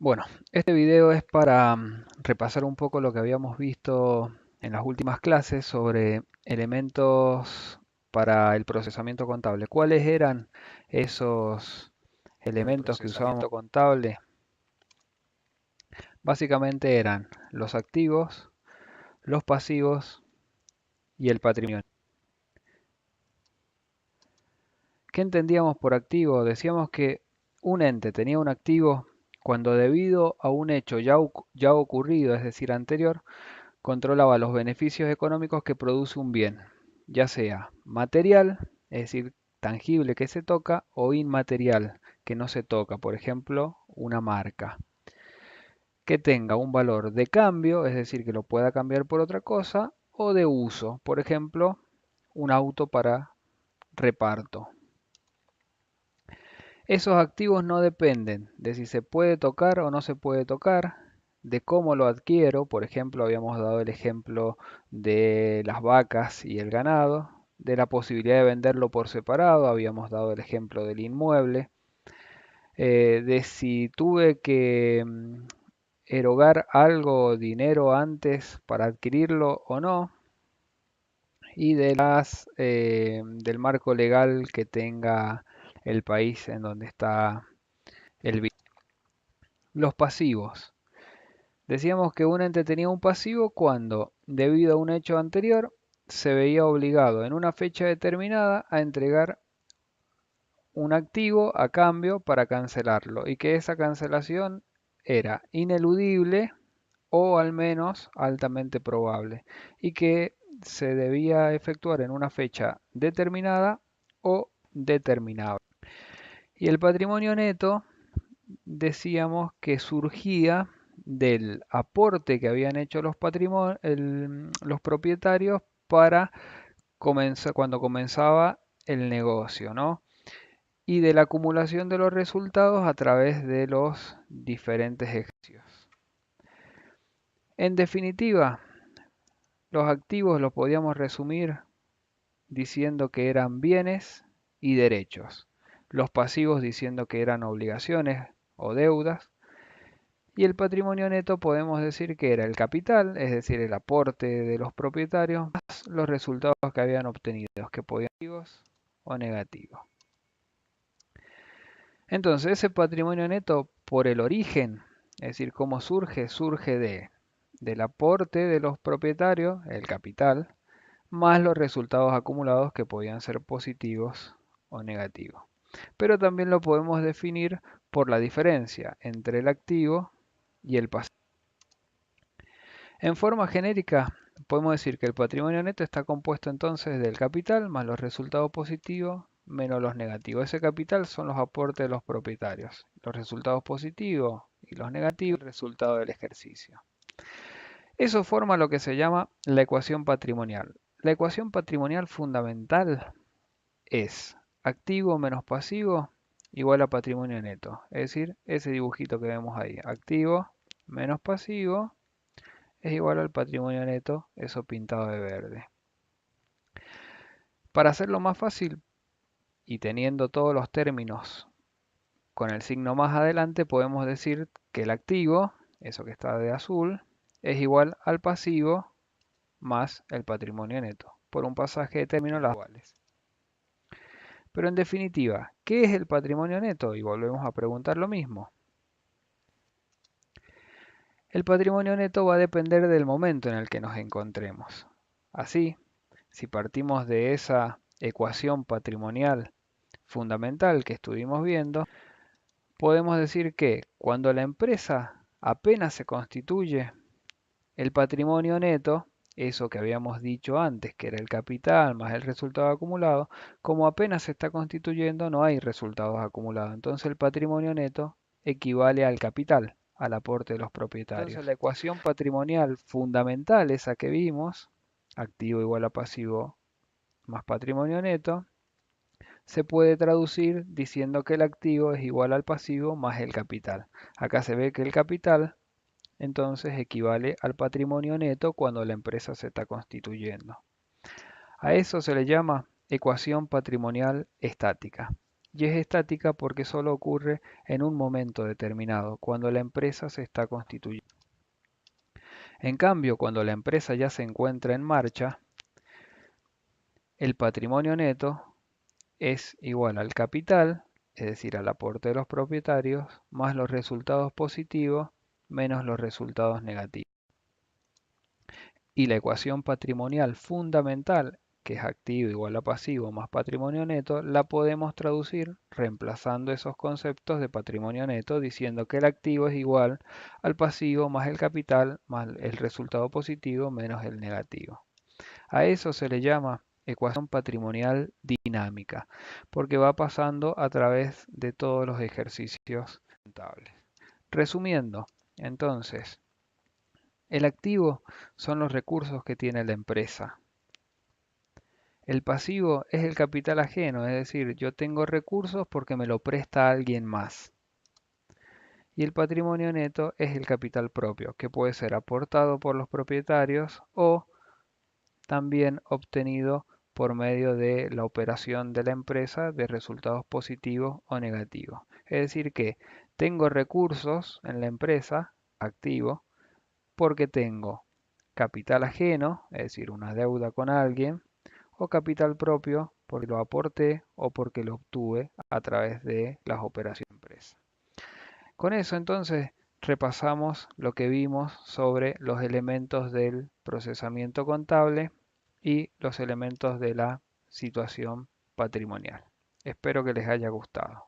Bueno, este video es para repasar un poco lo que habíamos visto en las últimas clases sobre elementos para el procesamiento contable. ¿Cuáles eran esos elementos que usábamos contable? Básicamente eran los activos, los pasivos y el patrimonio. ¿Qué entendíamos por activo? Decíamos que un ente tenía un activo cuando debido a un hecho ya ocurrido, es decir, anterior, controlaba los beneficios económicos que produce un bien, ya sea material, es decir, tangible que se toca, o inmaterial que no se toca, por ejemplo, una marca, que tenga un valor de cambio, es decir, que lo pueda cambiar por otra cosa, o de uso, por ejemplo, un auto para reparto. Esos activos no dependen de si se puede tocar o no se puede tocar, de cómo lo adquiero. Por ejemplo, habíamos dado el ejemplo de las vacas y el ganado, de la posibilidad de venderlo por separado, habíamos dado el ejemplo del inmueble, de si tuve que erogar algo, dinero antes para adquirirlo o no, y de del marco legal que tenga el país en donde está el bien. Los pasivos. Decíamos que un ente tenía un pasivo cuando, debido a un hecho anterior, se veía obligado en una fecha determinada a entregar un activo a cambio para cancelarlo y que esa cancelación era ineludible o al menos altamente probable y que se debía efectuar en una fecha determinada o determinable. Y el patrimonio neto decíamos que surgía del aporte que habían hecho los propietarios para cuando comenzaba el negocio, ¿no? Y de la acumulación de los resultados a través de los diferentes ejercicios. En definitiva, los activos los podíamos resumir diciendo que eran bienes y derechos, los pasivos diciendo que eran obligaciones o deudas, y el patrimonio neto podemos decir que era el capital, es decir, el aporte de los propietarios, más los resultados que habían obtenido, que podían ser positivos o negativos. Entonces, ese patrimonio neto, por el origen, es decir, cómo surge, del aporte de los propietarios, el capital, más los resultados acumulados que podían ser positivos o negativos. Pero también lo podemos definir por la diferencia entre el activo y el pasivo. En forma genérica, podemos decir que el patrimonio neto está compuesto entonces del capital más los resultados positivos menos los negativos. Ese capital son los aportes de los propietarios. Los resultados positivos y los negativos, el resultado del ejercicio. Eso forma lo que se llama la ecuación patrimonial. La ecuación patrimonial fundamental es activo menos pasivo igual a patrimonio neto. Es decir, ese dibujito que vemos ahí. Activo menos pasivo es igual al patrimonio neto, eso pintado de verde. Para hacerlo más fácil y teniendo todos los términos con el signo más adelante, podemos decir que el activo, eso que está de azul, es igual al pasivo más el patrimonio neto, por un pasaje de términos las iguales. Pero en definitiva, ¿qué es el patrimonio neto? Y volvemos a preguntar lo mismo. El patrimonio neto va a depender del momento en el que nos encontremos. Así, si partimos de esa ecuación patrimonial fundamental que estuvimos viendo, podemos decir que cuando la empresa apenas se constituye, el patrimonio neto, eso que habíamos dicho antes, que era el capital más el resultado acumulado, como apenas se está constituyendo, no hay resultados acumulados. Entonces el patrimonio neto equivale al capital, al aporte de los propietarios. Entonces la ecuación patrimonial fundamental, esa que vimos, activo igual a pasivo más patrimonio neto, se puede traducir diciendo que el activo es igual al pasivo más el capital. Acá se ve que el capital entonces equivale al patrimonio neto cuando la empresa se está constituyendo. A eso se le llama ecuación patrimonial estática. y es estática porque solo ocurre en un momento determinado, cuando la empresa se está constituyendo. En cambio, cuando la empresa ya se encuentra en marcha, el patrimonio neto es igual al capital, es decir, al aporte de los propietarios, más los resultados positivos menos los resultados negativos. Y la ecuación patrimonial fundamental, que es activo igual a pasivo más patrimonio neto, la podemos traducir reemplazando esos conceptos de patrimonio neto diciendo que el activo es igual al pasivo más el capital más el resultado positivo menos el negativo. A eso se le llama ecuación patrimonial dinámica, porque va pasando a través de todos los ejercicios contables. Resumiendo, entonces, el activo son los recursos que tiene la empresa. El pasivo es el capital ajeno, es decir, yo tengo recursos porque me lo presta alguien más. Y el patrimonio neto es el capital propio, que puede ser aportado por los propietarios o también obtenido por medio de la operación de la empresa de resultados positivos o negativos. Es decir, que tengo recursos en la empresa, activo, porque tengo capital ajeno, es decir, una deuda con alguien, o capital propio porque lo aporté o porque lo obtuve a través de las operaciones de empresa. Con eso entonces repasamos lo que vimos sobre los elementos del procesamiento contable y los elementos de la situación patrimonial. Espero que les haya gustado.